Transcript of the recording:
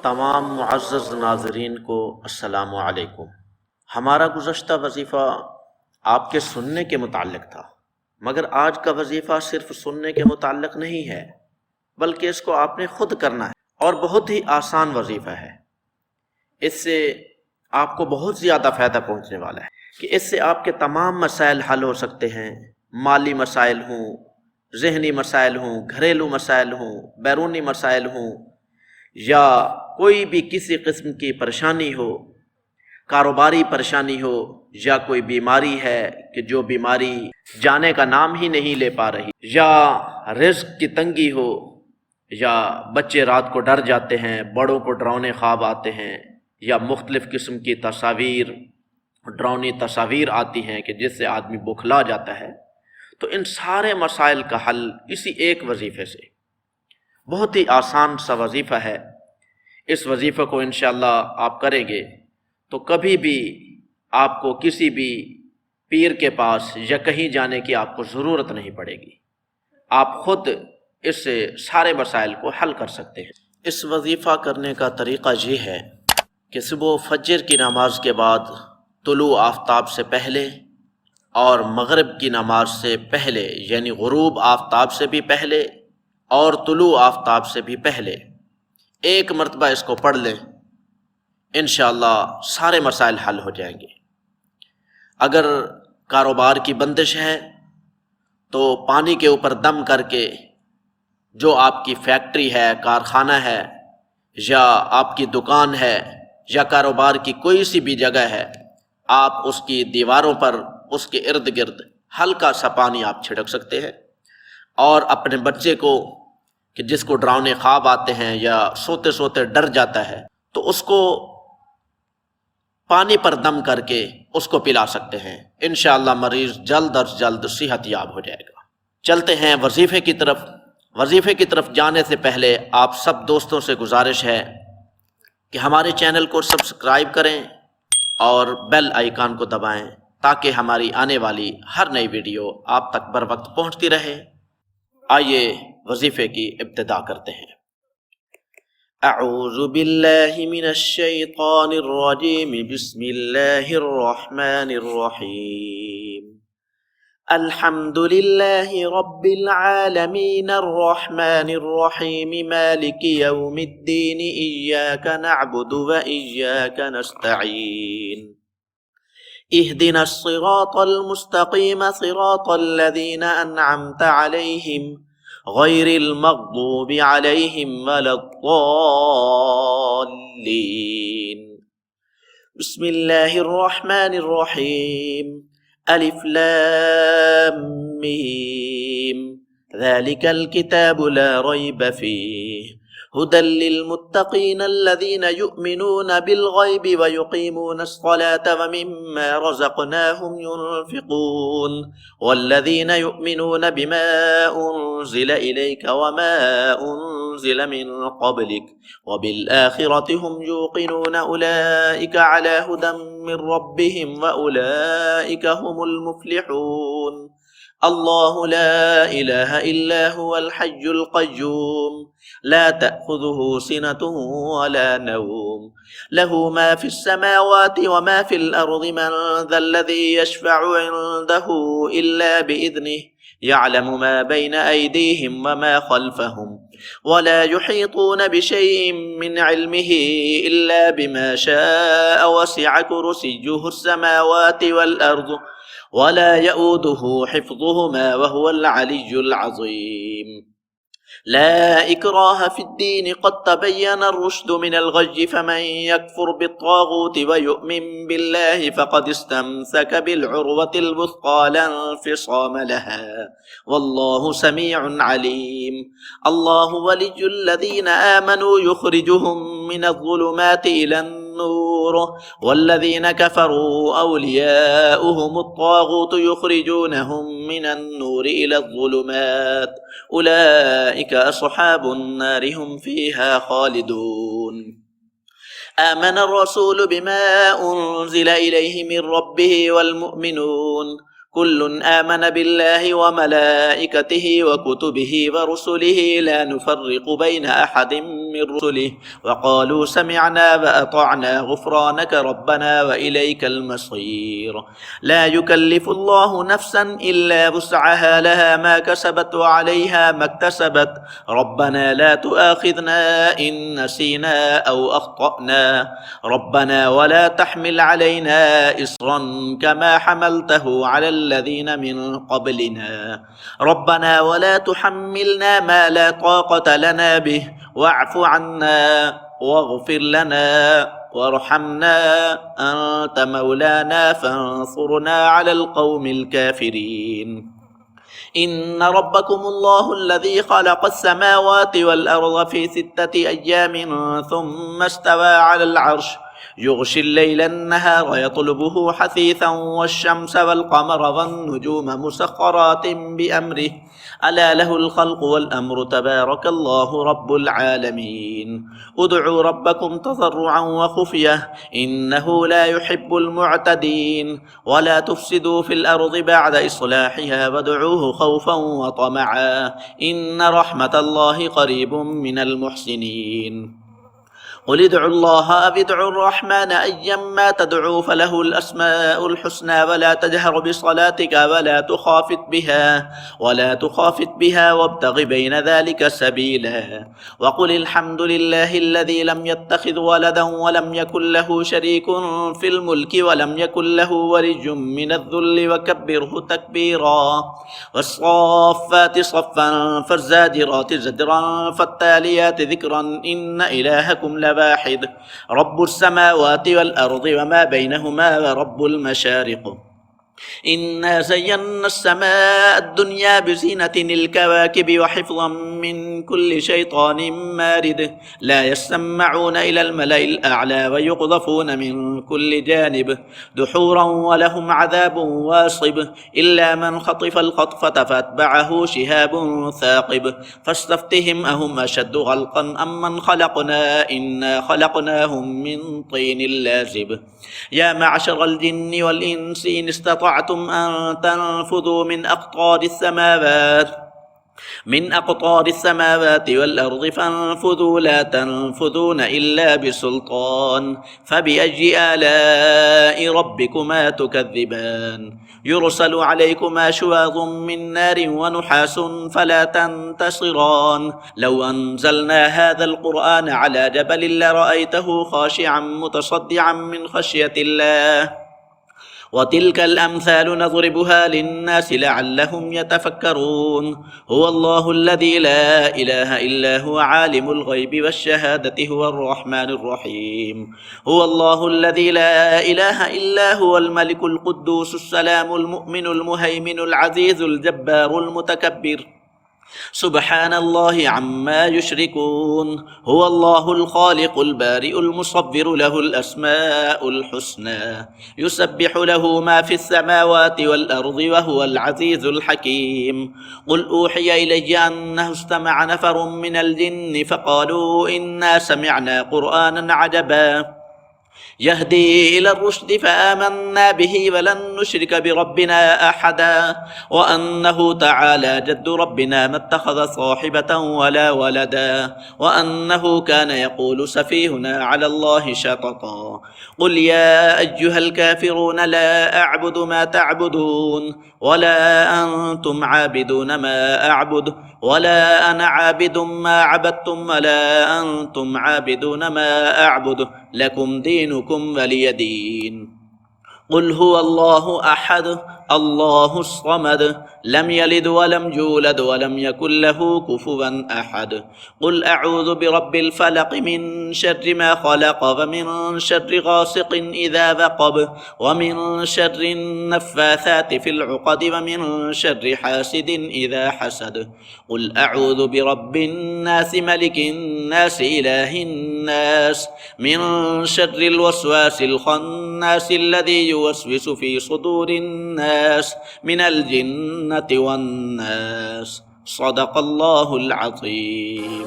تمام معزز ناظرین کو السلام علیکم۔ ہمارا گزشتہ وظیفہ آپ کے سننے کے متعلق تھا، مگر آج کا وظیفہ صرف سننے کے متعلق نہیں ہے، بلکہ اس کو آپ نے خود کرنا ہے، اور بہت ہی آسان وظیفہ ہے۔ اس سے آپ کو بہت زیادہ فائدہ پہنچنے والا ہے کہ اس سے آپ کے تمام مسائل حل ہو سکتے ہیں، مالی مسائل ہوں، ذہنی مسائل ہوں، گھریلو مسائل ہوں، بیرونی مسائل ہوں، یا کوئی بھی کسی قسم کی پریشانی ہو، کاروباری پریشانی ہو، یا کوئی بیماری ہے کہ جو بیماری جانے کا نام ہی نہیں لے پا رہی، یا رزق کی تنگی ہو، یا بچے رات کو ڈر جاتے ہیں، بڑوں کو ڈراؤنے خواب آتے ہیں، یا مختلف قسم کی تصاویر، ڈراؤنی تصاویر آتی ہیں کہ جس سے آدمی بوکھلا جاتا ہے، تو ان سارے مسائل کا حل اسی ایک وظیفے سے، بہت ہی آسان سا وظیفہ ہے۔ اس وظیفے کو انشاءاللہ آپ کریں گے تو کبھی بھی آپ کو کسی بھی پیر کے پاس یا کہیں جانے کی آپ کو ضرورت نہیں پڑے گی، آپ خود اس سے سارے مسائل کو حل کر سکتے ہیں۔ اس وظیفہ کرنے کا طریقہ یہ ہے کہ صبح فجر کی نماز کے بعد طلوع آفتاب سے پہلے اور مغرب کی نماز سے پہلے، یعنی غروب آفتاب سے بھی پہلے اور طلوع آفتاب سے بھی پہلے ایک مرتبہ اس کو پڑھ لیں، انشاءاللہ سارے مسائل حل ہو جائیں گے۔ اگر کاروبار کی بندش ہے تو پانی کے اوپر دم کر کے جو آپ کی فیکٹری ہے، کارخانہ ہے، یا آپ کی دکان ہے، یا کاروبار کی کوئی سی بھی جگہ ہے، آپ اس کی دیواروں پر، اس کے ارد گرد ہلکا سا پانی آپ چھڑک سکتے ہیں، اور اپنے بچے کو کہ جس کو ڈراؤنے خواب آتے ہیں یا سوتے سوتے ڈر جاتا ہے، تو اس کو پانی پر دم کر کے اس کو پلا سکتے ہیں، انشاءاللہ مریض جلد از جلد صحت یاب ہو جائے گا۔ چلتے ہیں وظیفے کی طرف۔ وظیفے کی طرف جانے سے پہلے آپ سب دوستوں سے گزارش ہے کہ ہمارے چینل کو سبسکرائب کریں اور بیل آئیکن کو دبائیں تاکہ ہماری آنے والی ہر نئی ویڈیو آپ تک بر وقت پہنچتی رہے۔ آئیے وظیفے کی ابتدا کرتے ہیں۔ اعوذ باللہ من الشیطان الرجیم، بسم اللہ الرحمن الرحیم۔ الحمد للہ رب العالمین الرحمن الرحیم مالک یوم الدین، ایاک نعبد و ایاک نستعین، اہدنا الصراط المستقیم صراط الذین انعمت علیہم غیر المغضوب علیہم ولا الضالین۔ بسم اللہ الرحمن الرحیم۔ الف لام میم، ذلك الكتاب لا ريب فيه هدى للمتقين الذين يؤمنون بالغيب ويقيمون الصلاة ومما رزقناهم ينفقون والذين يؤمنون بما أنزل إليك وما أنزل من قبلك وبالآخرة هم يوقنون أولئك على هدى من ربهم وأولئك هم المفلحون۔ الله لا إله إلا هو الحي القيوم لا تأخذه سنة ولا نوم، له ما في السماوات وما في الأرض، من ذا الذي يشفع عنده إلا بإذنه، يعلم ما بين أيديهم وما خلفهم، ولا يحيطون بشيء من علمه إلا بما شاء، وسع كرسيه السماوات والأرض ولا يؤوده حفظهما وهو العلي العظيم۔ لا إكراه في الدين، قد تبين الرشد من الغي، فمن يكفر بالطاغوت ويؤمن بالله فقد استمسك بالعروة الوثقى لا انفصام لها، والله سميع عليم۔ الله ولي الذين آمنوا يخرجهم من الظلمات إلى النور، والذين كفروا أولياؤهم الطاغوت يخرجونهم من النور إلى الظلمات، أولئك أصحاب النار هم فيها خالدون۔ آمن الرسول بما أنزل إليه من ربه والمؤمنون كل آمن بالله وملائكته وكتبه ورسله لا نفرق بين أحد من رسله وقالوا سمعنا وأطعنا غفرانك ربنا وإليك المصير. لا يكلف الله نفسا إلا وسعها لها ما كسبت وعليها ما اكتسبت ربنا لا تؤاخذنا إن نسينا أو أخطأنا ربنا ولا تحمل علينا إصرا كما حملته على الذين من قبلنا ربنا ولا تحملنا ما لا طاقة لنا به واعف عنا واغفر لنا وارحمنا أنت مولانا فانصرنا على القوم الكافرين. إن ربكم الله الذي خلق السماوات والأرض في 6 أيام ثم استوى على العرش يغشي الليل النهار يطلبه حثيثا والشمس والقمر والنجوم مسخرات بأمره ألا له الخلق والأمر تبارك الله رب العالمين. ادعوا ربكم تضرعا وخفية إنه لا يحب المعتدين ولا تفسدوا في الأرض بعد إصلاحها وادعوه خوفا وطمعا إن رحمة الله قريب من المحسنين. قل ادعوا الله أو ادعوا الرحمن أيما تدعوا فله الأسماء الحسنى ولا تجهر بصلاتك ولا تخافت بها وابتغ بين ذلك سبيلا وقل الحمد لله الذي لم يتخذ ولدا ولم يكن له شريك في الملك ولم يكن له ولي من الذل وكبره تكبيرا. والصافات صفا فالزاجرات زجرا فالتاليات ذكرا إن إلهكم واحد رب السماوات والأرض وما بينهما ورب المشارق. إنا زينا السماء الدنيا بزينة الكواكب وحفظا من كل شيطان مارد لا يسمعون إلى الملأ الأعلى ويقذفون من كل جانب دحورا ولهم عذاب واصب إلا من خطف الخطفة فاتبعه شهاب ثاقب فاستفتهم أهم أشد خلقا أم من خلقنا إنا خلقناهم من طين لازب. يا معشر الجن والإنس إن استطعتم أن تنفذوا من أقطار السماوات والأرض فانفذوا لا تنفذون إلا بسلطان فبأي آلاء ربكما تكذبان. يرسل عليكما شواظ من نار ونحاس فلا تنتصران لو أنزلنا هذا القرآن على جبل لرأيته خاشعا متصدعا من خشية الله وتلك الأمثال نضربها للناس لعلهم يتفكرون. هو الله الذي لا إله إلا هو عالم الغيب والشهادة هو الرحمن الرحيم. هو الله الذي لا إله إلا هو الملك القدوس السلام المؤمن المهيمن العزيز الجبار المتكبر سبحان الله عما يشركون. هو الله الخالق البارئ المصور له الأسماء الحسنى يسبح له ما في السماوات والأرض وهو العزيز الحكيم. قل أوحي إلي أنه استمع نفر من الجن فقالوا إنا سمعنا قرآنا عجبا يهدي إلى الرشد فآمنا به ولن نشرك بربنا أحدا وأنه تعالى جد ربنا ما اتخذ صاحبة ولا ولدا وأنه كان يقول سفيهنا على الله شططا. قل يا أيها الكافرون لا أعبد ما تعبدون ولا أنتم عابدون ما أعبد ولا أنا عابد ما عبدتم ولا أنتم عابدون ما أعبد لكم دينكم ولي دين. قل هو الله أحد الله الصمد لم يلد ولم يولد ولم يكن له كفوا أحد. قل أعوذ برب الفلق من شر ما خلق ومن شر غاسق إذا وقب ومن شر النفاثات في العقد ومن شر حاسد إذا حسد. قل أعوذ برب الناس ملك الناس إله الناس من شر الوسواس الخناس الذي يوسوس في صدور الناس من الجنة والناس. صدق الله العظيم.